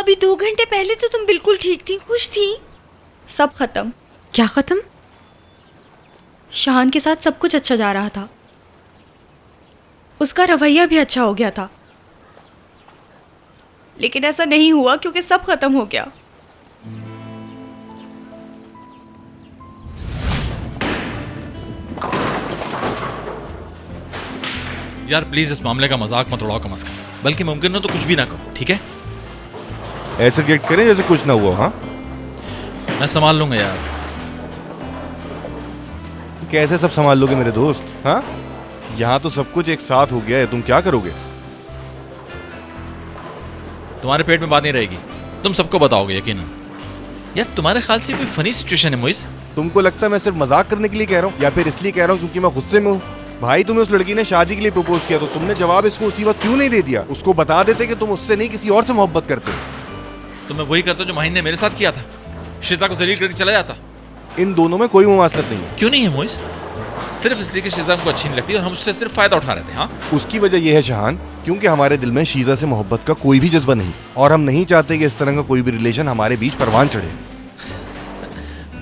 अभी 2 घंटे पहले तो तुम बिल्कुल ठीक थी, खुश थी। सब खत्म। क्या खत्म? शाहान के साथ सब कुछ अच्छा जा रहा था, उसका रवैया भी अच्छा हो गया था, लेकिन ऐसा नहीं हुआ क्योंकि सब खत्म हो गया। यार प्लीज इस मामले का मजाक मत उड़ाओ कम से कम, बल्कि मुमकिन हो तो कुछ भी ना करो, ठीक है? ऐसे रिएक्ट करें जैसे कुछ ना हुआ। हाँ, मैं संभाल लूंगा यार। कैसे सब संभाल लोगे मेरे दोस्त? हाँ, यहाँ तो सब कुछ एक साथ हो गया है, तुम क्या करोगे? तुम्हारे पेट में बात नहीं रहेगी, तुम सबको बताओगे यकीनन। यार तुम्हारे ख्याल से कोई फनी सिचुएशन है मोइस? तुमको लगता है मैं सिर्फ मजाक करने के लिए कह रहा हूँ या फिर इसलिए कह रहा हूँ क्योंकि मैं गुस्से में हूँ? भाई, तुम्हें उस लड़की ने शादी के लिए प्रपोज किया तो तुमने जवाब इसको उसी वक्त क्यों नहीं दे दिया? उसको बता देते कि तुम उससे नहीं किसी और से मोहब्बत करते हो। तो मैं वही करता जो माहिन ने मेरे साथ किया था, शिजा को जलील करके चला जाता। इन दोनों में कोई मुमासलत नहीं है। क्यों नहीं है मोइस? सिर्फ इसलिए कि शिजा हमको अच्छी नहीं लगती और हम उससे सिर्फ फायदा उठा रहे थे। हाँ, उसकी वजह यह है शाहान, क्योंकि हमारे दिल में शीजा से मोहब्बत का कोई भी जज्बा नहीं और हम नहीं चाहते कि इस तरह का कोई भी रिलेशन हमारे बीच परवान चढ़े।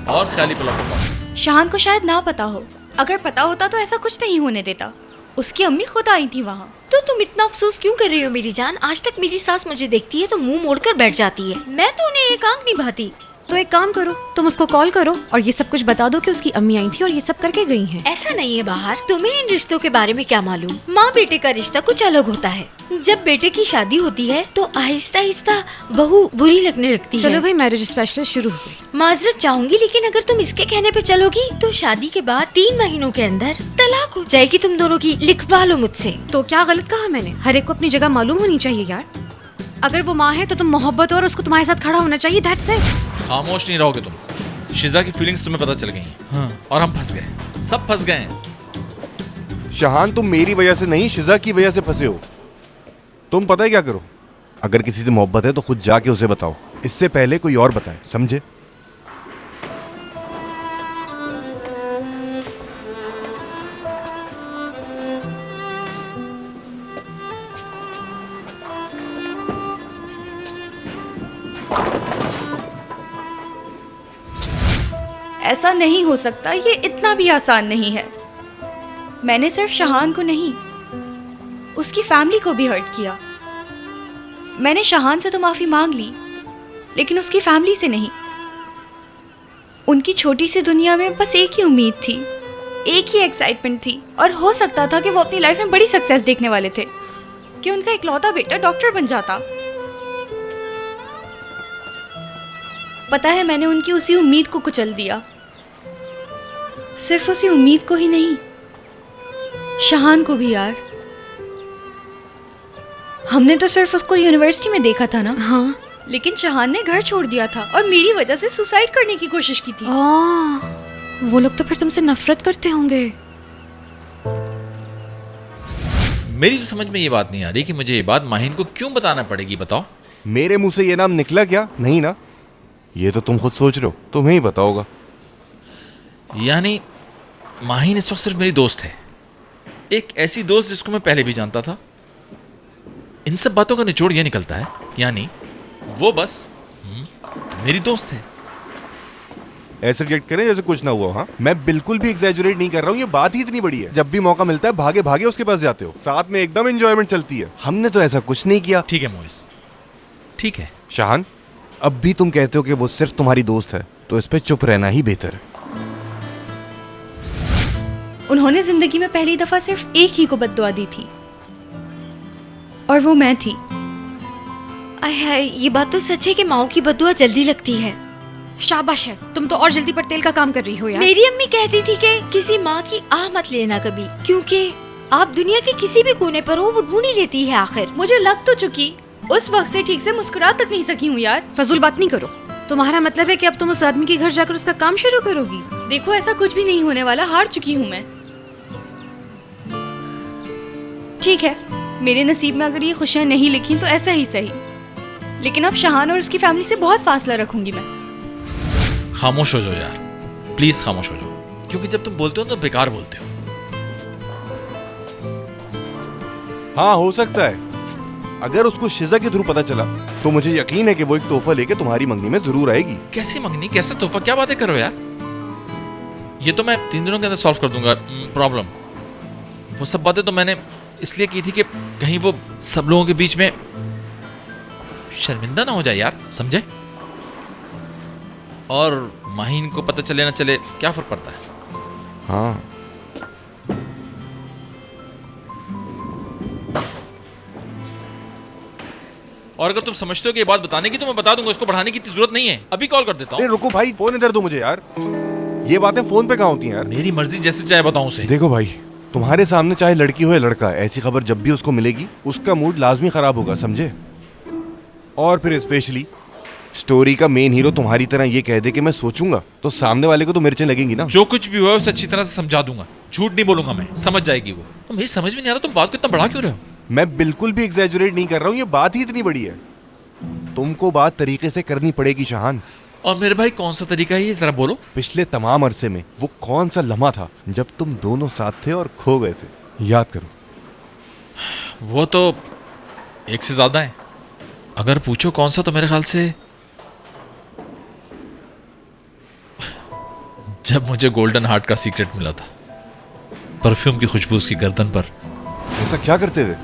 और ख्याली पलट। शाहान को शायद ना पता हो, अगर पता होता तो ऐसा कुछ नहीं होने देता। उसकी अम्मी खुद आई थी वहाँ। तो तुम इतना अफसोस क्यों कर रही हो मेरी जान? आज तक मेरी सास मुझे देखती है तो मुंह मोड़कर बैठ जाती है। मैं तो उन्हें एक आंख नहीं भाती। तो एक काम करो, तुम उसको कॉल करो और ये सब कुछ बता दो कि उसकी अम्मी आई थी और ये सब करके गई हैं। ऐसा नहीं है बाहर, तुम्हें इन रिश्तों के बारे में क्या मालूम? माँ बेटे का रिश्ता कुछ अलग होता है। जब बेटे की शादी होती है तो आहिस्ता आहिस्ता बहू बुरी लगने लगती है। चलो भाई, मैरिज स्पेशलिस्ट शुरू हो गई। माजरत चाहूंगी, लेकिन अगर तुम इसके कहने पे चलोगी तो शादी के बाद 3 महीनों के अंदर तलाक हो जाएगी तुम दोनों की। लिखवा लो मुझसे। तो क्या गलत कहा मैंने? हर एक को अपनी जगह मालूम होनी चाहिए यार। अगर वो माँ है तो तुम मोहब्बत और उसको तुम्हारे साथ खड़ा होना चाहिए। That's it. खामोश नहीं रहोगे तुम। शिजा की फीलिंग्स तुम्हें पता चल गई हैं। हाँ, और हम फंस गए, सब फंस गए हैं। शाहान, तुम मेरी वजह से नहीं, शिजा की वजह से फंसे हो। तुम पता है क्या करो, अगर किसी से मोहब्बत है तो खुद जाके उसे बताओ, इससे पहले कोई और बताए, समझे? ऐसा नहीं हो सकता, ये इतना भी आसान नहीं है। मैंने सिर्फ शाहान को नहीं, उसकी फैमिली को भी हर्ट किया। मैंने शाहान से तो माफी मांग ली, लेकिन उसकी फैमिली से नहीं। उनकी छोटी सी दुनिया में बस एक ही उम्मीद थी, एक ही एक्साइटमेंट थी, और हो सकता था कि वो अपनी लाइफ में बड़ी सक्सेस देखने वाले थे, कि उनका इकलौता बेटा डॉक्टर बन जाता। पता है, मैंने उनकी उसी उम्मीद को कुचल दिया। सिर्फ उसी उम्मीद को ही नहीं, शाहान को भी यार। हमने तो सिर्फ उसको यूनिवर्सिटी में देखा था ना। हाँ, लेकिन शाहान ने घर छोड़ दिया था और मेरी वजह से सुसाइड करने की कोशिश की थी। वो लोग तो फिर तुमसे नफरत करते होंगे। मेरी तो समझ में ये बात नहीं आ रही कि मुझे ये बात माहिन को क्यों बताना पड़ेगी, बताओ। मेरे मुंह से ये नाम निकला क्या? नहीं ना, ये तो तुम खुद सोच रहे हो, तुम्हें ही पता होगा। यानी माहिन इस वक्त सिर्फ मेरी दोस्त है, एक ऐसी दोस्त जिसको मैं पहले भी जानता था। इन सब बातों का निचोड़ ये निकलता है, यानी वो बस मेरी दोस्त है। ऐसे रिएक्ट करें जैसे कुछ ना हुआ। हाँ, मैं बिल्कुल भी एग्जैजुरेट नहीं कर रहा हूँ, ये बात ही इतनी बड़ी है। जब भी मौका मिलता है भागे भागे उसके पास जाते हो, साथ में एकदम एंजॉयमेंट चलती है। हमने तो ऐसा कुछ नहीं किया। ठीक है मोइस, ठीक है। शाहान, अब भी तुम कहते हो कि वो सिर्फ तुम्हारी दोस्त है, तो इस पे चुप रहना ही बेहतर है। उन्होंने जिंदगी में पहली दफा सिर्फ एक ही को बद्दुआ दी थी, और वो मैं थी। आय हाय, ये बात तो सच है कि माओ की बद्दुआ जल्दी लगती है। शाबाश है, तुम तो और जल्दी पर तेल का काम कर रही हो यार। मेरी अम्मी कहती थी कि किसी माँ की आह मत लेना कभी, क्योंकि आप दुनिया के किसी भी कोने पर हो, वो ढूंढ ही लेती है आखिर। मुझे लग तो चुकी, उस वक्त से ठीक से मुस्कुरा तक नहीं सकी हूँ यार। फजूल बात नहीं करो। तुम्हारा मतलब है कि अब तुम उस आदमी के घर जाकर उसका काम शुरू करोगी? देखो, ऐसा कुछ भी नहीं होने वाला, हार चुकी हूँ मैं। ठीक है, मेरे नसीब में अगर ये खुशियाँ नहीं लिखी तो ऐसा ही सही, लेकिन अब शाहान और उसकी फैमिली से बहुत फासला रखूंगी मैं। खामोश हो जाओ यार, प्लीज खामोश हो जाओ, क्योंकि जब तुम बोलते हो तो बेकार बोलते हो। हाँ, हो सकता है, अगर उसको शिजा के थ्रू पता चला तो मुझे यकीन है कि वो एक तोहफा लेके तुम्हारी मंगनी में जरूर आएगी। कैसी मंगनी, कैसा तोहफा, क्या बातें कर रहे हो यार? ये तो मैं 3 दिनों के अंदर सॉल्व कर दूंगा प्रॉब्लम। वो सब बातें तो मैंने इसलिए की थी कि कहीं वो सब लोगों के बीच में शर्मिंदा ना हो जाए यार, समझे? और माहीन को पता चले ना चले क्या फर्क पड़ता है? हाँ और अगर तुम समझते हो कि ये बात बताने की तो मैं बता दूंगा, इसको बढ़ाने की इतनी जरूरत नहीं है। अभी कॉल कर देता अरे हूँ। रुको भाई, फोन इधर दो मुझे यार। ये बातें फोन पे कहाँ होती हैं यार? मेरी मर्जी, जैसे चाहे बताऊं उसे। देखो भाई, तुम्हारे सामने चाहे लड़की हो या लड़का, ऐसी खबर जब भी उसको मिलेगी उसका मूड लाजमी खराब होगा, समझे? और फिर स्पेशली स्टोरी का मेन हीरो तुम्हारी तरह ये कह दे कि मैं सोचूंगा, तो सामने वाले को तो मिर्चें लगेंगी ना। जो कुछ भी हुआ है उसे अच्छी तरह से समझा दूंगा, झूठ नहीं बोलूंगा मैं, समझ जाएगी वो। तो मेरी समझ में नहीं आ रहा तुम बात को इतना बढ़ा क्यों रहे हो? मैं बिल्कुल भी एग्जैजुरेट नहीं कर रहा हूँ, ये बात ही इतनी बड़ी है। तुमको बात तरीके से करनी पड़ेगी शाहान। और मेरे भाई कौन सा तरीका है ये, जरा बोलो। पिछले तमाम अरसे में वो कौन सा लम्हा था जब तुम दोनों साथ थे और खो गए थे, याद करो। वो तो एक से ज्यादा है। अगर पूछो कौन सा, तो मेरे ख्याल से जब मुझे गोल्डन हार्ट का सीक्रेट मिला था, परफ्यूम की खुशबू उसकी गर्दन पर। ऐसा क्या करते हुए?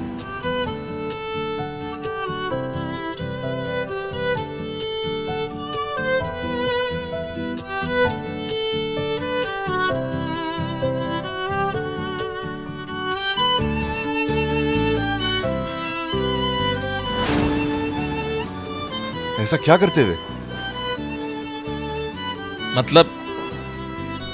ऐसा क्या करते हुए? मतलब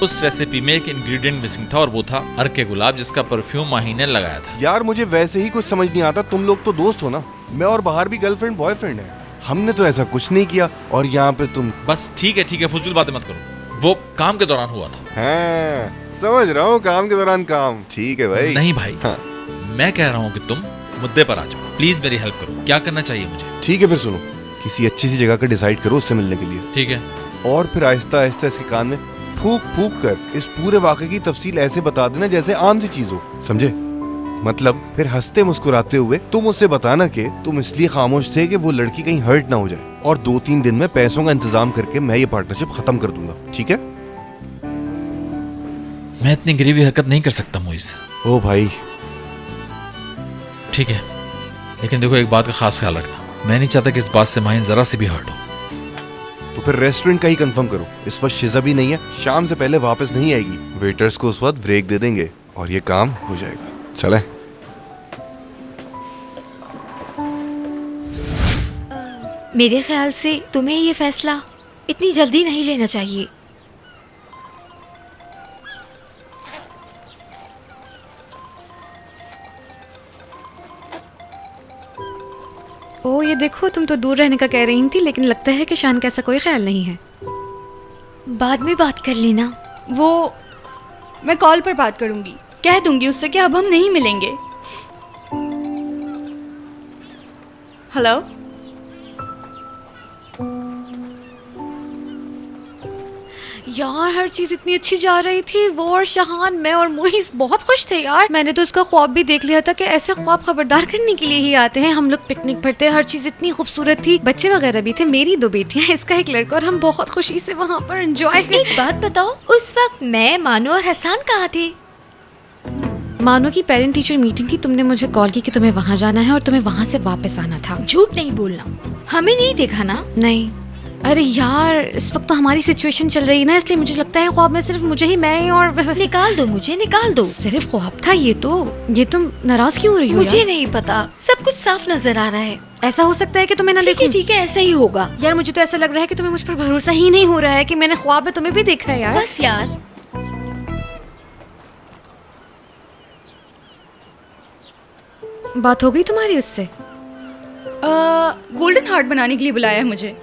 उस रेसिपी में एक इंग्रेडिएंट मिसिंग था और वो था अर्के गुलाब, जिसका परफ्यूम माही ने लगाया था। यार मुझे वैसे ही कुछ समझ नहीं आता, तुम लोग तो दोस्त हो ना, मैं और बाहर भी गर्लफ्रेंड बॉयफ्रेंड है, हमने तो ऐसा कुछ नहीं किया और यहाँ पे तुम। बस ठीक है, फुजूल बातें मत करो। वो काम के दौरान हुआ था। हाँ, समझ रहा हूँ, काम के दौरान काम। ठीक है भाई। नहीं भाई, हाँ। मैं कह रहा हूँ कि तुम मुद्दे पर आ जाओ, प्लीज मेरी हेल्प करो। क्या करना चाहिए मुझे? ठीक है फिर सुनो, किसी अच्छी सी जगह का डिसाइड करो उससे मिलने के लिए। ठीक है। और फिर आहिस्ता आहिस्ता इसके कान में फूक फूक कर इस पूरे वाक़े की तफसील ऐसे बता देना जैसे आम सी चीज हो, समझे? मतलब फिर हंसते मुस्कुराते हुए तुम उसे बताना कि तुम इसलिए खामोश थे कि वो लड़की कहीं हर्ट ना हो जाए, और 2-3 दिन में पैसों का इंतजाम करके मैं ये पार्टनरशिप खत्म कर दूंगा, ठीक है? मैं इतनी गरीबी हरकत नहीं कर सकता मुइज। ओ भाई। ठीक है, लेकिन देखो एक बात का खास ख्याल रखना, मैं नहीं चाहता कि इस बात से माहिन जरा से भी हर्ट हो। तो फिर रेस्टोरेंट का ही कंफर्म करो। इस वक्त शिजा भी नहीं है, शाम से पहले वापस नहीं आएगी, वेटर्स को उस वक्त ब्रेक दे देंगे और ये काम हो जाएगा। चले। मेरे ख्याल से तुम्हें ये फैसला इतनी जल्दी नहीं लेना चाहिए। ओ ये देखो, तुम तो दूर रहने का कह रही थी, लेकिन लगता है कि शान का ऐसा कोई ख्याल नहीं है। बाद में बात कर लेना। वो मैं कॉल पर बात करूंगी, कह दूंगी उससे कि अब हम नहीं मिलेंगे। हेलो। यार हर चीज इतनी अच्छी जा रही थी, वो और शाहान, मैं और मोहिस बहुत खुश थे यार। मैंने तो उसका ख्वाब भी देख लिया था कि ऐसे ख्वाब खबरदार करने के लिए ही आते हैं। हम लोग पिकनिक पर थे, हर चीज इतनी खूबसूरत थी, बच्चे वगैरह भी थे, मेरी 2 बेटियां, इसका एक लड़का, और हम बहुत खुशी से वहाँ पर एंजॉय। एक बात बताओ, उस वक्त मैं, मानो और हसन कहाँ थे? मानो की पेरेंट टीचर मीटिंग थी, तुमने मुझे कॉल की कि तुम्हें वहाँ जाना है और तुम्हें वहाँ से वापस आना था। झूठ नहीं बोलना, हमें नहीं देखा ना? नहीं, अरे यार इस वक्त तो हमारी सिचुएशन चल रही है ना, इसलिए मुझे लगता है ख्वाब में सिर्फ मुझे ही, मैं और निकाल दो मुझे, निकाल दो। सिर्फ ख्वाब था ये तो। ये तुम नाराज क्यों हो रही हो? मुझे नहीं पता, सब कुछ साफ नजर आ रहा है। ऐसा हो सकता है कि तुम्हें ना ठीक है देखूं। ठीक है, ऐसा ही होगा। यार मुझे तो ऐसा लग रहा है कि तुम्हें मुझ पर भरोसा ही नहीं हो रहा है कि मैंने ख्वाब में तुम्हें भी देखा है यार। बस यार, बात हो गई तुम्हारी उससे? गोल्डन हार्ट बनाने के लिए बुलाया है मुझे।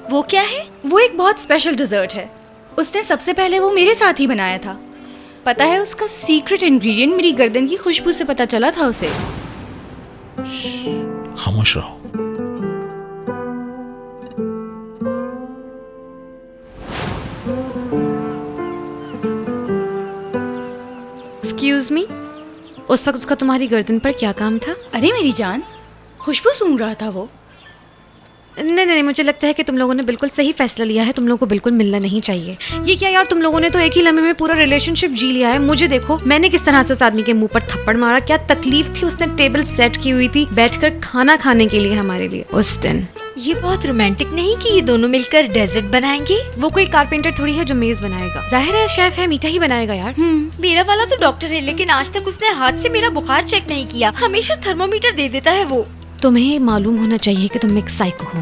वो क्या है? वो एक बहुत स्पेशल डिजर्ट है, उसने सबसे पहले वो मेरे साथ ही बनाया था। पता है उसका सीक्रेट इंग्रेडिएंट मेरी गर्दन की खुशबू से पता चला था उसे। खामोश रहो। एक्सक्यूज मी, उस वक्त उसका तुम्हारी गर्दन पर क्या काम था? अरे मेरी जान, खुशबू सूंघ रहा था वो। नहीं नहीं, मुझे लगता है कि तुम लोगों ने बिल्कुल सही फैसला लिया है। तुम लोगों को बिल्कुल मिलना नहीं चाहिए। ये क्या यार, तुम लोगों ने तो एक ही लम्हे में पूरा रिलेशनशिप जी लिया है। मुझे देखो, मैंने किस तरह से उस आदमी के मुंह पर थप्पड़ मारा, क्या तकलीफ थी। उसने टेबल सेट की हुई थी बैठकर खाना खाने के लिए हमारे लिए उस दिन। ये बहुत रोमांटिक नहीं कि ये दोनों मिलकर डेजर्ट बनाएंगे? वो कोई कारपेंटर थोड़ी है जो मेज बनाएगा। जाहिर है शेफ है, मीठा ही बनाएगा यार। मेरा वाला तो डॉक्टर है, लेकिन आज तक उसने हाथ से मेरा बुखार चेक नहीं किया। हमेशा थर्मोमीटर दे देता है वो। तुम्हें मालूम होना चाहिए कि तुम एक साइको हो।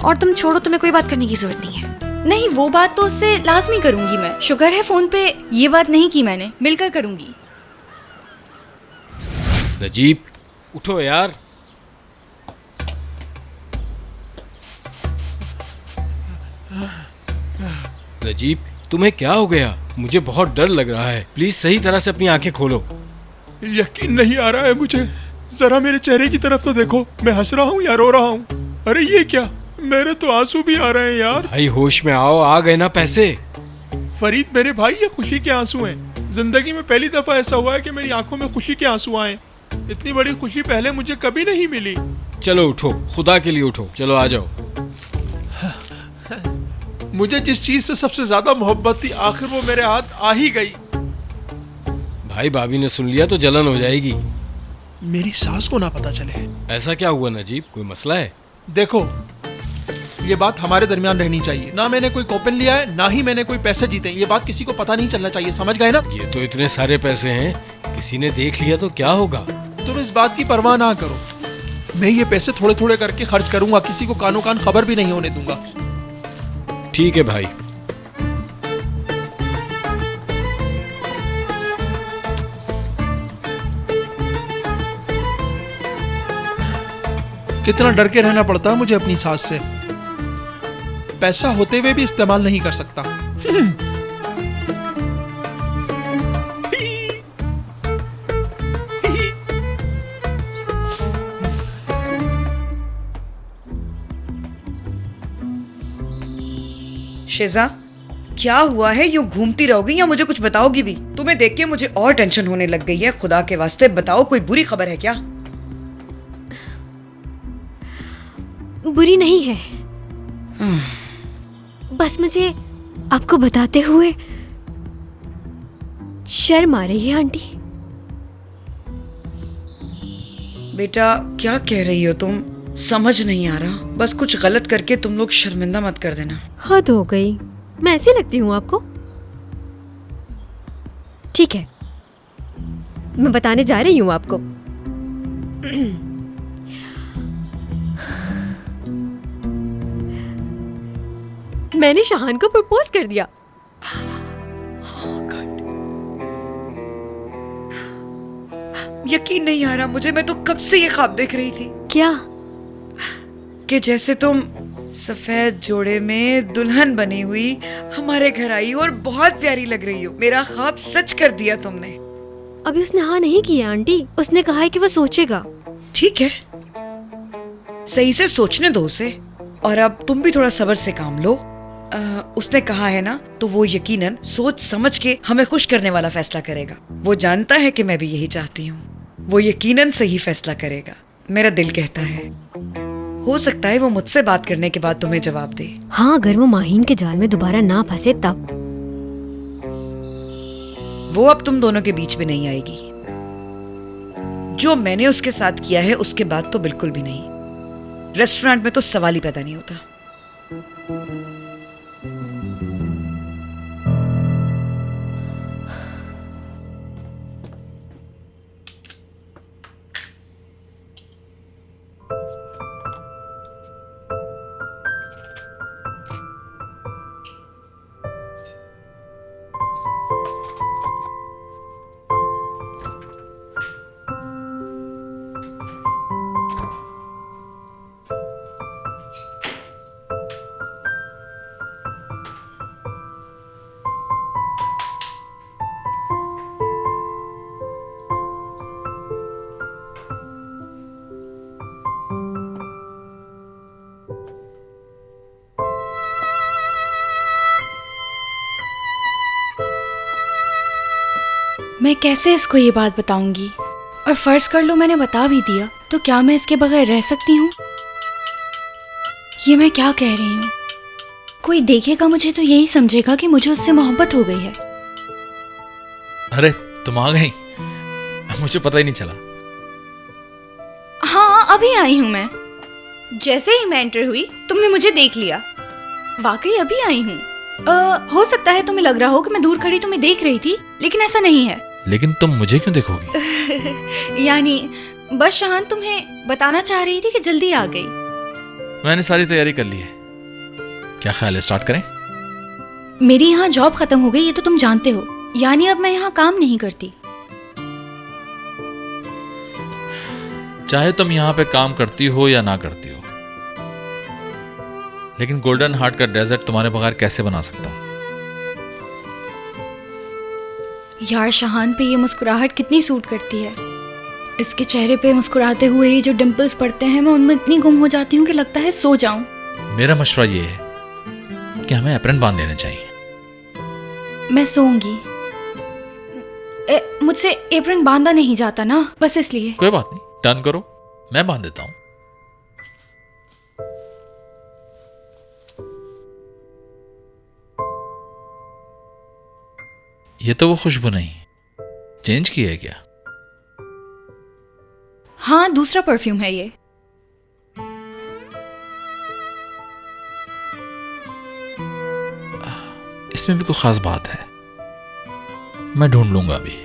और तुम छोड़ो, तुम्हें कोई बात करने की जरूरत नहीं है। नहीं, वो बात तो उससे लाजमी करूंगी मैं। शुगर है फोन पे ये बात नहीं की मैंने, मिलकर करूंगी। नजीब उठो यार। नजीब तुम्हें क्या हो गया? मुझे बहुत डर लग रहा है। प्लीज सही तरह से अपनी आंखें खोलो। यकीन नहीं आ रहा है मुझे। जरा मेरे चेहरे की तरफ तो देखो, मैं हंस रहा हूँ या रो रहा हूँ? अरे ये क्या, मेरे तो आंसू भी आ रहे हैं यार। भाई होश में आओ, आ गए ना पैसे। फरीद मेरे भाई, ये खुशी के आंसू हैं। जिंदगी में पहली दफा ऐसा हुआ है कि मेरी आंखों में खुशी के आंसू आए। इतनी बड़ी खुशी पहले मुझे कभी नहीं मिली। चलो उठो, खुदा के लिए उठो, चलो आ जाओ। मुझे जिस चीज से सबसे ज्यादा मोहब्बत थी, आखिर वो मेरे हाथ आ ही गई। भाई भाभी ने सुन लिया तो जलन हो जाएगी। मेरी सास को ना पता चले। ऐसा क्या हुआ नजीब, कोई मसला है? देखो, ये बात हमारे दरमियान रहनी चाहिए। ना मैंने कोई कूपन लिया है, ना ही मैंने कोई पैसे जीते। ये बात किसी को पता नहीं चलना चाहिए, समझ गए ना? ये तो इतने सारे पैसे हैं, किसी ने देख लिया तो क्या होगा? तुम इस बात की परवाह ना करो। मैं ये पैसे थोड़े थोड़े करके खर्च करूंगा, किसी को कानो कान खबर भी नहीं होने दूंगा। ठीक है भाई। कितना डर के रहना पड़ता है मुझे अपनी सास से। पैसा होते हुए भी इस्तेमाल नहीं कर सकता। शिजा, क्या हुआ है? यूं घूमती रहोगी या मुझे कुछ बताओगी भी? तुम्हें देख के मुझे और टेंशन होने लग गई है। खुदा के वास्ते बताओ, कोई बुरी खबर है क्या? बुरी नहीं है, बस मुझे आपको बताते हुए शर्म आ रही है आंटी। बेटा, क्या कह रही हो तुम? समझ नहीं आ रहा। बस कुछ गलत करके तुम लोग शर्मिंदा मत कर देना। हद हो गई, मैं ऐसी लगती हूँ आपको? ठीक है, मैं बताने जा रही हूँ आपको। मैंने शाहान को प्रपोज कर दिया। यकीन नहीं आ रहा मुझे। मैं तो कब से ये ख्वाब देख रही थी क्या? कि जैसे तुम सफेद जोड़े में दुल्हन बनी हुई हमारे घर आई और बहुत प्यारी लग रही हो। मेरा ख्वाब सच कर दिया तुमने। अभी उसने हाँ नहीं किया आंटी, उसने कहा है कि वो सोचेगा। ठीक है, सही से सोचने दो उसे। और अब तुम भी थोड़ा सब्र से काम लो। उसने कहा है ना, तो वो यकीनन सोच समझ के हमें खुश करने वाला फैसला करेगा। वो जानता है कि मैं भी यही चाहती हूँ। वो यकीनन सही फैसला करेगा, मेरा दिल कहता है। हो सकता है वो मुझसे बात करने के बाद तुम्हें जवाब दे। हाँ, अगर वो माहीन के जाल में दोबारा ना फंसे तब। वो अब तुम दोनों के बीच में नहीं आएगी। जो मैंने उसके साथ किया है उसके बाद तो बिल्कुल भी नहीं। रेस्टोरेंट में तो सवाल ही पैदा नहीं होता। मैं कैसे इसको ये बात बताऊंगी? और फर्ज कर लो मैंने बता भी दिया, तो क्या मैं इसके बगैर रह सकती हूँ? ये मैं क्या कह रही हूँ? कोई देखेगा मुझे तो यही समझेगा कि मुझे उससे मोहब्बत हो गई है। अरे तुम आ गई, मुझे पता ही नहीं चला। हाँ अभी आई हूँ मैं। जैसे ही मैं एंटर हुई तुमने मुझे देख लिया। वाकई अभी आई हूँ। हो सकता है तुम्हें लग रहा हो कि मैं दूर खड़ी तुम्हें देख रही थी, लेकिन ऐसा नहीं है। लेकिन तुम मुझे क्यों देखोगी? यानी बस शहान तुम्हें बताना चाह रही थी कि जल्दी आ गई। मैंने सारी तैयारी कर ली है। क्या ख्याल है, स्टार्ट करें? मेरी यहाँ जॉब खत्म हो गई, ये तो तुम जानते हो। यानी अब मैं यहाँ काम नहीं करती। चाहे तुम यहाँ पे काम करती हो या ना करती हो, लेकिन गोल्डन हार्ट का डेजर्ट तुम्हारे बगैर कैसे बना सकता हूं? यार शहान पे ये मुस्कुराहट कितनी सूट करती है। इसके चेहरे पे मुस्कुराते हुए ये जो डिंपल्स पड़ते हैं, मैं उनमें इतनी गुम हो जाती हूँ कि लगता है सो जाऊं। मेरा मशवरा ये है कि हमें एप्रन बांध लेना चाहिए। मैं सोऊंगी। मुझसे एप्रन बांधा नहीं जाता ना, बस इसलिए। कोई बात नहीं, टर्न करो, मैं बांध देता हूं। ये तो वो खुशबू नहीं, चेंज की है क्या? हाँ दूसरा परफ्यूम है ये। इसमें भी कोई खास बात है, मैं ढूंढ लूंगा अभी।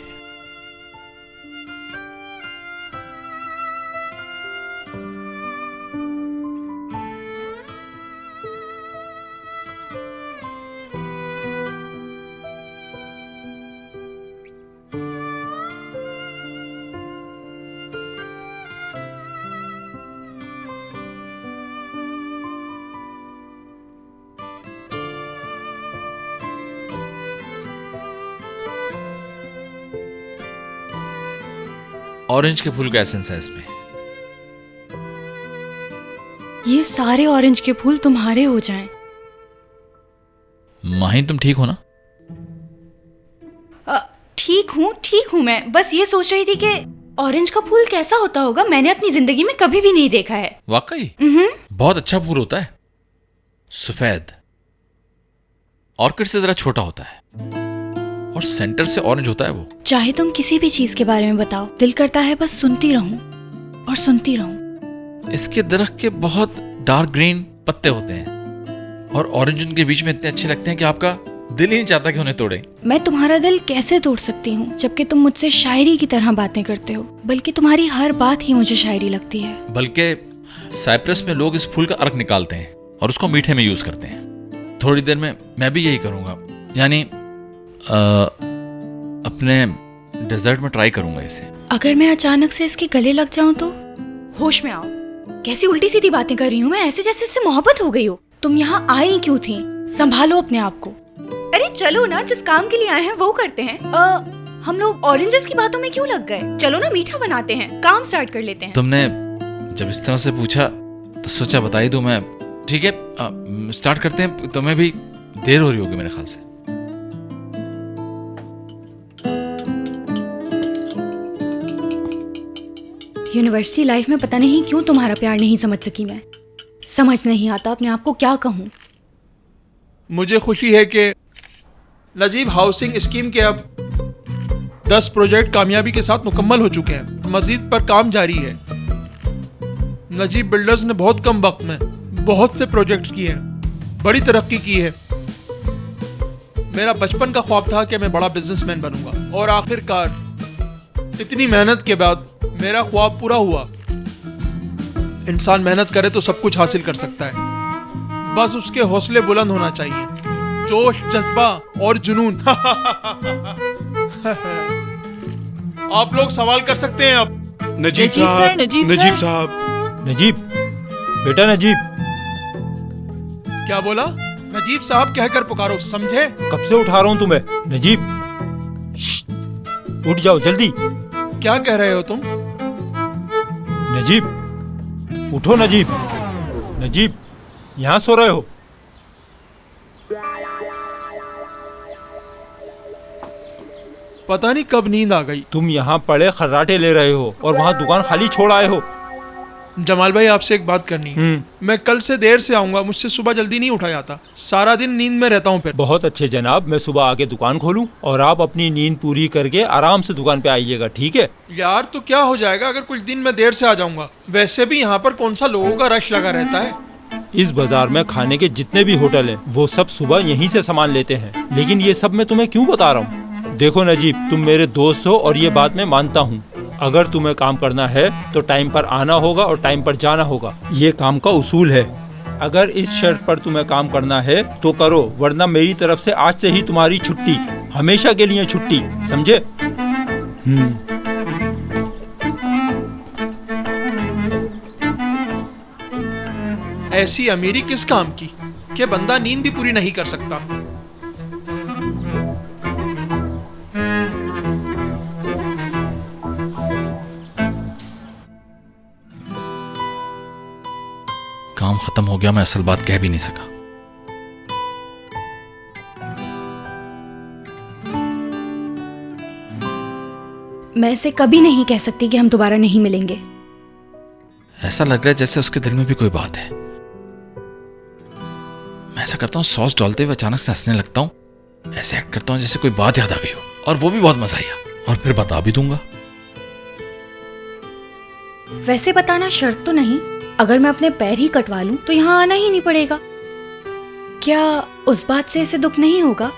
ऑरेंज के फूल का एसेंस है इसमें। ये सारे ऑरेंज के फूल तुम्हारे हो जाएं। माही तुम ठीक हो ना? ठीक हूँ मैं बस ये सोच रही थी कि ऑरेंज का फूल कैसा होता होगा। मैंने अपनी जिंदगी में कभी भी नहीं देखा है। वाकई बहुत अच्छा फूल होता है, सफेद, ऑर्किड से जरा छोटा होता है और सेंटर से ऑरेंज होता है वो। चाहे तुम किसी भी चीज के बारे में बताओ, दिल करता है बस सुनती रहूं और सुनती रहूं। इसके दरख्त के बहुत डार्क ग्रीन पत्ते होते हैं और ऑरेंज उनके बीच में इतने अच्छे लगते हैं कि आपका दिल ही नहीं चाहता कि उन्हें तोड़े। मैं तुम्हारा दिल कैसे तोड़ सकती हूँ जबकि तुम मुझसे शायरी की तरह बातें करते हो। बल्कि तुम्हारी हर बात ही मुझे शायरी लगती है। बल्कि साइप्रस में लोग इस फूल का अर्क निकालते हैं और उसको मीठे में यूज करते हैं। थोड़ी देर में मैं भी यही करूंगा, यानी अपने डेजर्ट में ट्राई करूंगा इसे। अगर मैं अचानक से इसके गले लग जाऊं तो? होश में आओ, कैसी उल्टी सीधी बातें कर रही हूँ मैं, ऐसे जैसे इससे मोहब्बत हो गई हो। तुम यहाँ आई क्यों थी? संभालो अपने आप को। अरे चलो ना, जिस काम के लिए आए हैं वो करते हैं। हम लोग ऑरेंजेस की बातों में क्यों लग गए? चलो ना मीठा बनाते हैं, काम स्टार्ट कर लेते हैं। तुमने जब इस तरह से पूछा तो सोचा बता ही दूं मैं। ठीक है, स्टार्ट करते हैं। तुम्हें भी देर हो रही होगी मेरे ख्याल से। यूनिवर्सिटी लाइफ में पता नहीं क्यों तुम्हारा प्यार नहीं समझ सकी मैं। समझ नहीं आता अपने आप को क्या कहूँ। मुझे खुशी है कि नजीब हाउसिंग स्कीम के अब 10 प्रोजेक्ट कामयाबी के साथ मुकम्मल हो चुके हैं। मजीद पर काम जारी है। नजीब बिल्डर्स ने बहुत कम वक्त में बहुत से प्रोजेक्ट्स किए हैं, बड़ी तरक्की की है। मेरा बचपन का ख्वाब था कि मैं बड़ा बिजनेसमैन बनूंगा और आखिरकार इतनी मेहनत के बाद मेरा ख्वाब पूरा हुआ। इंसान मेहनत करे तो सब कुछ हासिल कर सकता है, बस उसके हौसले बुलंद होना चाहिए, जोश, जज्बा और जुनून। आप लोग सवाल कर सकते हैं अब। नजीब साहब, नजीब साहब, नजीब, बेटा नजीब। क्या बोला? नजीब साहब कहकर पुकारो, समझे? कब से उठा रहा हूँ तुम्हें? नजीब, उठ जाओ जल्दी। क्या कह रहे हो तुम? नजीब, उठो नजीब। नजीब, यहाँ सो रहे हो? पता नहीं कब नींद आ गई। तुम यहाँ पड़े खर्राटे ले रहे हो और वहाँ दुकान खाली छोड़ आए हो। जमाल भाई आपसे एक बात करनी है। मैं कल से देर से आऊंगा, मुझसे सुबह जल्दी नहीं उठा जाता, सारा दिन नींद में रहता हूँ फिर। बहुत अच्छे जनाब, मैं सुबह आके दुकान खोलूं और आप अपनी नींद पूरी करके आराम से दुकान पे आइएगा, ठीक है? यार तो क्या हो जाएगा अगर कुछ दिन मैं देर से आ जाऊंगा? वैसे भी यहाँ पर कौन सा लोगों का रश लगा रहता है। इस बाजार में खाने के जितने भी होटल हैं, वो सब सुबह यहीं से सामान लेते हैं। लेकिन ये सब मैं तुम्हें क्यों बता रहा हूँ? देखो नजीब, तुम मेरे दोस्त हो और ये बात मैं मानता हूँ। अगर तुम्हें काम करना है तो टाइम पर आना होगा और टाइम पर जाना होगा, ये काम का उसूल है। अगर इस शर्त पर तुम्हें काम करना है तो करो, वरना मेरी तरफ से आज से ही तुम्हारी छुट्टी, हमेशा के लिए छुट्टी, समझे? ऐसी अमीरी किस काम की कि बंदा नींद भी पूरी नहीं कर सकता। काम खत्म हो गया, मैं असल बात कह भी नहीं सका। मैं इसे कभी नहीं कह सकती कि हम दोबारा नहीं मिलेंगे। ऐसा लग रहा है जैसे उसके दिल में भी कोई बात है। मैं ऐसा करता हूँ, सॉस डालते हुए अचानक से हंसने लगता हूँ, ऐसे एक्ट करता हूँ जैसे कोई बात याद आ गई हो, और वो भी बहुत मजा आया, और फिर बता भी दूंगा। वैसे बताना शर्त तो नहीं, अगर मैं अपने पैर ही कटवा लूं तो यहाँ आना ही नहीं पड़ेगा। क्या उस बात से इसे दुख नहीं होगा?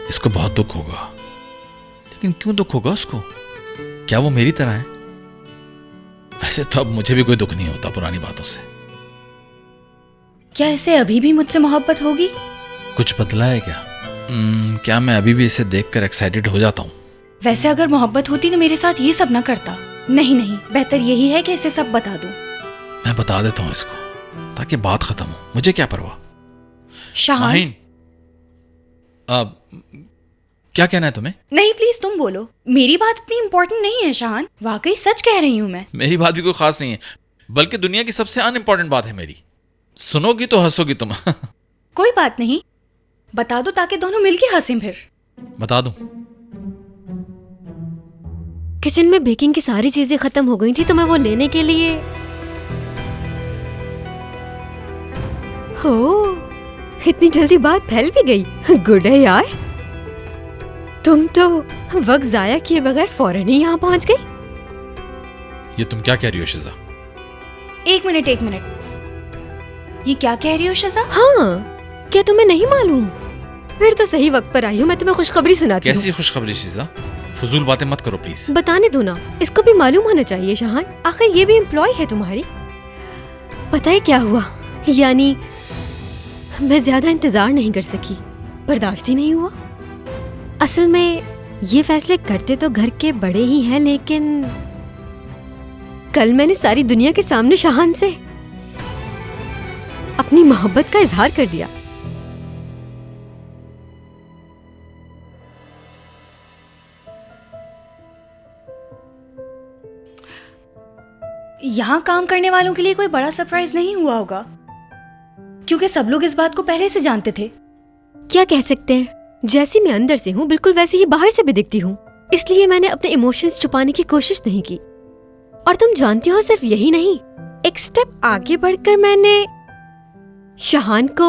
इसको बहुत दुख होगा, लेकिन क्यों दुख होगा उसको? क्या वो मेरी तरह है? वैसे तो अब मुझे भी कोई दुख नहीं होता पुरानी बातों से। क्या इसे अभी भी मुझसे मोहब्बत होगी? कुछ बदला है क्या? क्या मैं अभी भी इसे देखकर एक्साइटेड हो जाता हूँ? वैसे अगर मोहब्बत होती तो मेरे साथ ये सब ना करता। नहीं, बेहतर यही है कि इसे सब बता दूं। मैं बता देता हूँ इसको, ताकि बात खत्म हो। मुझे क्या परवाह। शाहान, माहिन, अब क्या कहना है तुम्हें? नहीं प्लीज तुम बोलो। मेरी बात इतनी इम्पोर्टेंट नहीं है शाहान, वाकई सच कह रही हूँ मैं। मेरी बात भी कोई खास नहीं है, बल्कि दुनिया की सबसे अनइम्पोर्टेंट बात है मेरी। सुनोगी तो हंसोगी तुम। कोई बात नहीं, बता दो ताकि दोनों मिलके हंसें फिर। बता दूं? किचन में बेकिंग की सारी चीजें खत्म हो गई थी तो मैं वो लेने के लिए। हो, इतनी जल्दी बात फैल भी गई। गुड है यार, तुम तो वक्त जाया किए बगैर फौरन ही यहाँ पहुंच गई। ये तुम क्या कह रही हो शिजा? एक मिनट, ये क्या कह रही हो शिजा? हाँ, क्या तुम्हें नहीं मालूम? फिर तो सही वक्त पर आई हूँ। मैं तुम्हें खुशखबरी सुनाती हूँ। कैसी खुशखबरी शिजा? फजूल बातें मत करो प्लीज। बताने दो ना, इसको भी मालूम होना चाहिए शाहान, आखिर ये भी एम्प्लॉय है तुम्हारी। पता है क्या हुआ? यानी मैं ज्यादा इंतजार नहीं कर सकी, बर्दाश्त ही नहीं हुआ। असल में ये फैसले करते तो घर के बड़े ही हैं, लेकिन कल मैंने सारी दुनिया के सामने शाहान से अपनी मोहब्बत का इजहार कर दिया। यहाँ काम करने वालों के लिए कोई बड़ा सरप्राइज नहीं हुआ होगा, क्योंकि सब लोग इस बात को पहले से जानते थे। क्या कह सकते हैं, जैसी मैं अंदर से हूँ बिल्कुल वैसी ही बाहर से भी दिखती हूँ, इसलिए मैंने अपने इमोशंस छुपाने की कोशिश नहीं की। और तुम जानती हो, सिर्फ यही नहीं, एक स्टेप आगे बढ़कर मैंने शाहान को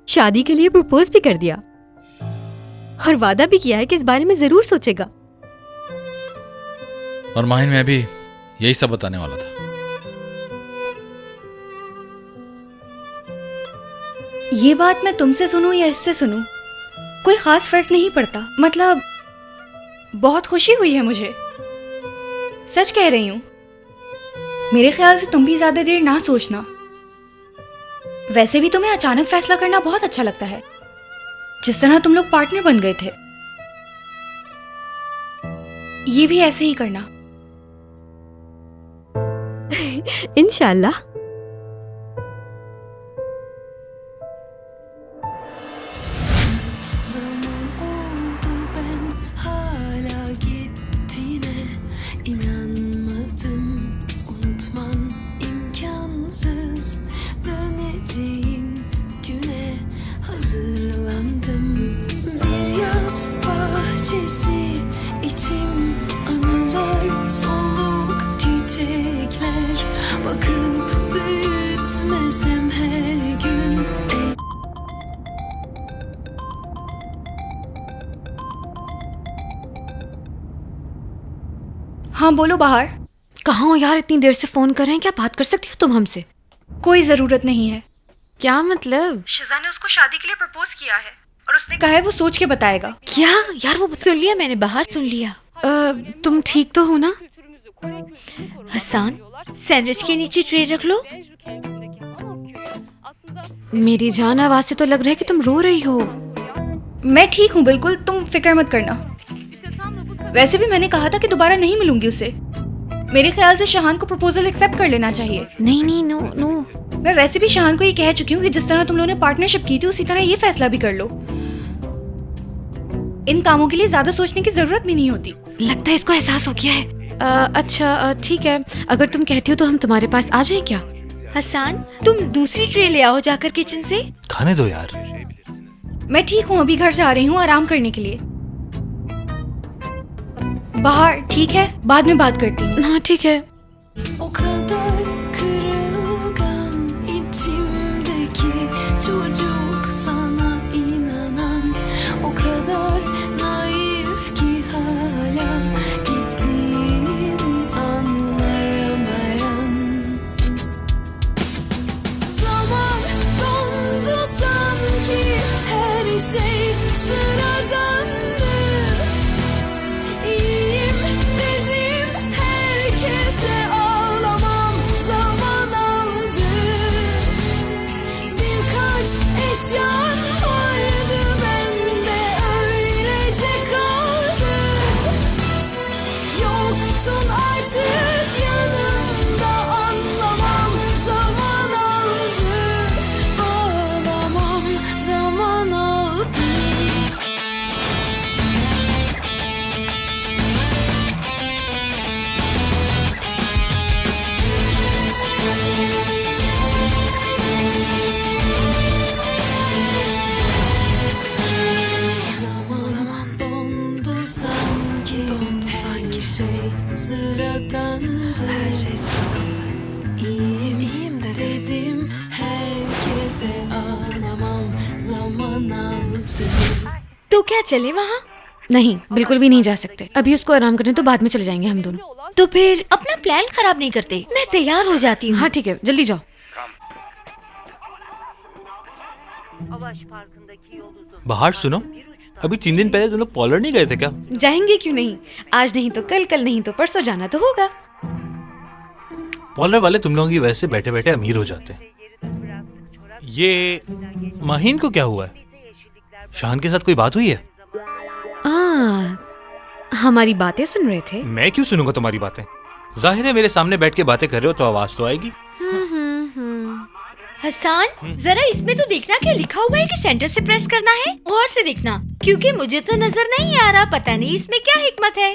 शादी के लिए प्रपोज भी कर दिया और वादा भी किया है कि इस बारे में जरूर सोचेगा। और माहिन, मैं भी यही सब बताने वाला था। ये बात मैं तुमसे सुनूं या इससे सुनूं, कोई खास फर्क नहीं पड़ता। मतलब बहुत खुशी हुई है मुझे, सच कह रही हूं। मेरे ख्याल से तुम भी ज्यादा देर ना सोचना। वैसे भी तुम्हें अचानक फैसला करना बहुत अच्छा लगता है, जिस तरह तुम लोग पार्टनर बन गए थे। ये भी ऐसे ही करना। इंशाल्लाह। Zaman oldu ben hala gittiğine inanmadım. Unutman imkansız, döneceğim güne hazırlandım. Bir yaz bahçesi içim anılar soluk çiçekler bakıp büyütmesem her gün हाँ बोलो बाहर। कहाँ हो यार, इतनी देर से फोन कर रहे हैं, क्या बात कर सकती हो तुम हमसे? कोई जरूरत नहीं है। क्या मतलब? शिजा ने उसको शादी के लिए प्रपोज किया है और उसने कहा है वो सोच के बताएगा। क्या यार? वो सुन लिया मैंने, बाहर सुन लिया। तुम ठीक तो हो ना? हसन, सैंडविच के नीचे ट्रे रख लो। मेरी जान, आवाज से तो लग रहा है कि तुम रो रही हो। मैं ठीक हूँ बिल्कुल, तुम फिक्र मत करना। वैसे भी मैंने कहा था कि दोबारा नहीं मिलूंगी उससे। मेरे ख्याल से शहान को प्रपोजल एक्सेप्ट कर लेना चाहिए। नहीं नहीं, नो नो। मैं वैसे भी शहान को ये कह चुकी हूँ कि जिस तरह तुम लोगों ने पार्टनरशिप की थी उसी तरह ये फैसला भी कर लो। इन कामों के लिए ज्यादा सोचने की जरूरत भी नहीं होती। लगता है इसको एहसास हो गया है। अच्छा ठीक है, अगर तुम कहती हो तो हम तुम्हारे पास आ जाए क्या? हसन, तुम दूसरी ट्रे ले आओ जाकर किचन से। खाने दो यार। मैं ठीक हूँ, अभी घर जा रही हूँ आराम करने के लिए। बाहर ठीक है, बाद में बात करती हूँ। हाँ ठीक है। o kadar kırılgan içimdeki çocuk sana inanan o kadar naif ki hala gittiğini anlayamayan zaman dondu sanki her şey sıradandı İyiyim dedim herkese ağlamam zaman aldı Birkaç eşya vardı bende öylece kaldı Yoktun artık yanımda anlamam zaman aldı Ağlamam zaman aldı Zaman dondu sanki her şey sıradandı İyiyim dedim herkese ağlamam zaman aldı तो क्या चले वहाँ? नहीं, बिल्कुल भी नहीं जा सकते। अभी उसको आराम करने तो बाद में चले जाएंगे हम दोनों। तो फिर अपना प्लान खराब नहीं करते, मैं तैयार हो जाती हूँ। हाँ ठीक है, जल्दी जाओ। बाहर सुनो, अभी 3 दिन पहले तुम लोग पॉलर नहीं गए थे क्या? जाएंगे क्यों नहीं, आज नहीं तो कल, कल नहीं तो परसों जाना तो होगा। पॉलर वाले तुम लोगों की वजह से बैठे बैठे अमीर हो जाते हैं। ये माहीन को क्या हुआ है? शान के साथ कोई बात हुई है? हमारी बातें सुन रहे थे। मैं क्यों सुनूंगा तुम्हारी बातें? जाहिर है मेरे सामने बैठ के बातें कर रहे हो तो आवाज तो आएगी। हसन, जरा इसमें तो देखना क्या लिखा हुआ है कि सेंटर से प्रेस करना है। गौर से देखना, क्योंकि मुझे तो नजर नहीं आ रहा। पता नहीं इसमें क्या हिकमत है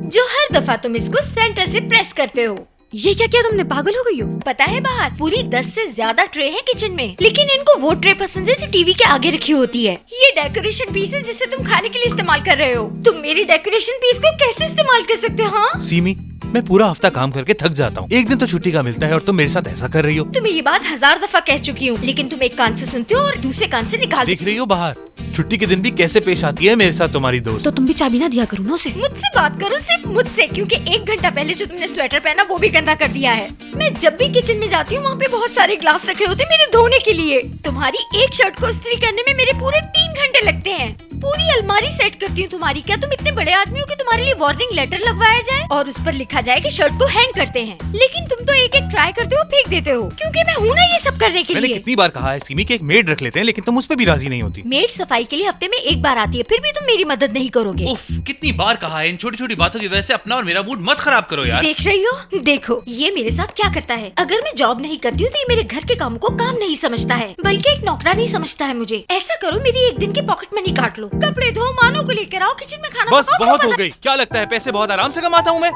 जो हर दफा तुम इसको सेंटर से प्रेस करते हो। ये क्या किया तुमने, पागल हो गई हो? पता है बाहर पूरी 10 से ज्यादा ट्रे हैं किचन में, लेकिन इनको वो ट्रे पसंद है जो टीवी के आगे रखी होती है। ये डेकोरेशन पीस है जिसे तुम खाने के लिए इस्तेमाल कर रहे हो। तुम मेरी डेकोरेशन पीस को कैसे इस्तेमाल कर सकते हो? हाँ सीमी, मैं पूरा हफ्ता काम करके थक जाता हूँ, एक दिन तो छुट्टी का मिलता है और तुम मेरे साथ ऐसा कर रही हो। तुम्हें ये बात 1000 दफा कह चुकी हूँ, लेकिन तुम एक कान से सुनते हो और दूसरे कान से निकाल देख रही हो बाहर छुट्टी के दिन भी कैसे पेश आती है मेरे साथ तुम्हारी दोस्त। तो तुम भी चाबी ना दिया करो ना उसे। मुझसे बात करो, सिर्फ मुझसे, क्योंकि 1 घंटा पहले जो तुमने स्वेटर पहना वो भी गंदा कर दिया है। मैं जब भी किचन में जाती हूँ वहाँ पे बहुत सारे ग्लास रखे होते मेरे धोने के लिए। तुम्हारी एक शर्ट को इस्त्री करने में मेरे पूरे 3 घंटे लगते हैं। पूरी अलमारी सेट करती हूँ तुम्हारी। क्या तुम इतने बड़े आदमी हो कि तुम्हारे लिए वार्निंग लेटर लगवाया जाए और उस पर लिखा जाए कि शर्ट को हैंग करते हैं? लेकिन तुम तो एक एक ट्राई करते हो, फेंक देते हो, क्योंकि मैं हूँ ना ये सब करने के मैंने लिए। कितनी बार कहा है सीमी कि एक मेड रख लेते हैं, लेकिन तुम उस पर भी राजी नहीं होती। मेड सफाई के लिए हफ्ते में 1 बार आती है, फिर भी तुम मेरी मदद नहीं करोगे। उफ, कितनी बार कहा है इन छोटी छोटी बातों की वजह से अपना और मेरा मूड मत खराब करो यार। देख रही हो, देखो ये मेरे साथ क्या करता है। अगर मैं जॉब नहीं करती हूँ तो ये मेरे घर के कामों को काम नहीं समझता है, बल्कि एक नौकरानी समझता है मुझे। ऐसा करो, मेरी एक दिन की पॉकेट मनी काट लो, कपड़े धो, मानो को लेकर आओ, किचन में खाना बस पकाओ, बहुत खाओ, हो गई। क्या लगता है पैसे बहुत आराम से कमाता हूँ मैं?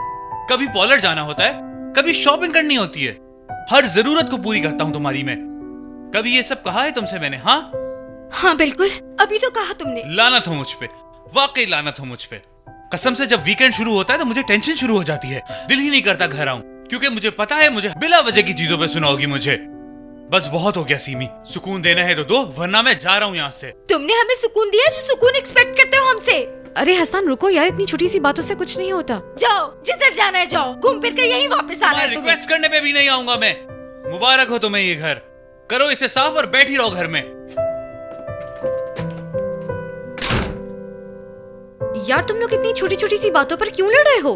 कभी पॉलर जाना होता है, कभी शॉपिंग करनी होती है, हर जरूरत को पूरी करता हूँ तुम्हारी मैं। कभी ये सब कहा है तुमसे मैंने? हाँ हाँ बिल्कुल, अभी तो कहा तुमने। लानत हो मुझ पे, वाकई लानत हो मुझ पे। कसम से जब वीकेंड शुरू होता है तो मुझे टेंशन शुरू हो जाती है, दिल ही नहीं करता घर आऊं, क्योंकि मुझे पता है मुझे बिला वजह की चीजों पे सुनाओगी मुझे। बस बहुत हो गया सीमी, सुकून देना है तो दो, वरना मैं जा रहा हूँ यहाँ से। तुमने हमें सुकून दिया जो सुकून एक्सपेक्ट करते हो हमसे। अरे हसन रुको यार, इतनी छोटी सी बातों से कुछ नहीं होता। जाओ जिधर जाना है जाओ, घूम फिर कर यहीं वापस आना है तुम्हें। रिक्वेस्ट करने पे भी नहीं आऊंगा मैं। मुबारक हो तुम्हें ये घर, करो इसे साफ और बैठ ही रहो घर में। यार तुम लोग इतनी छोटी छोटी सी बातों पर क्यों लड़ रहे हो?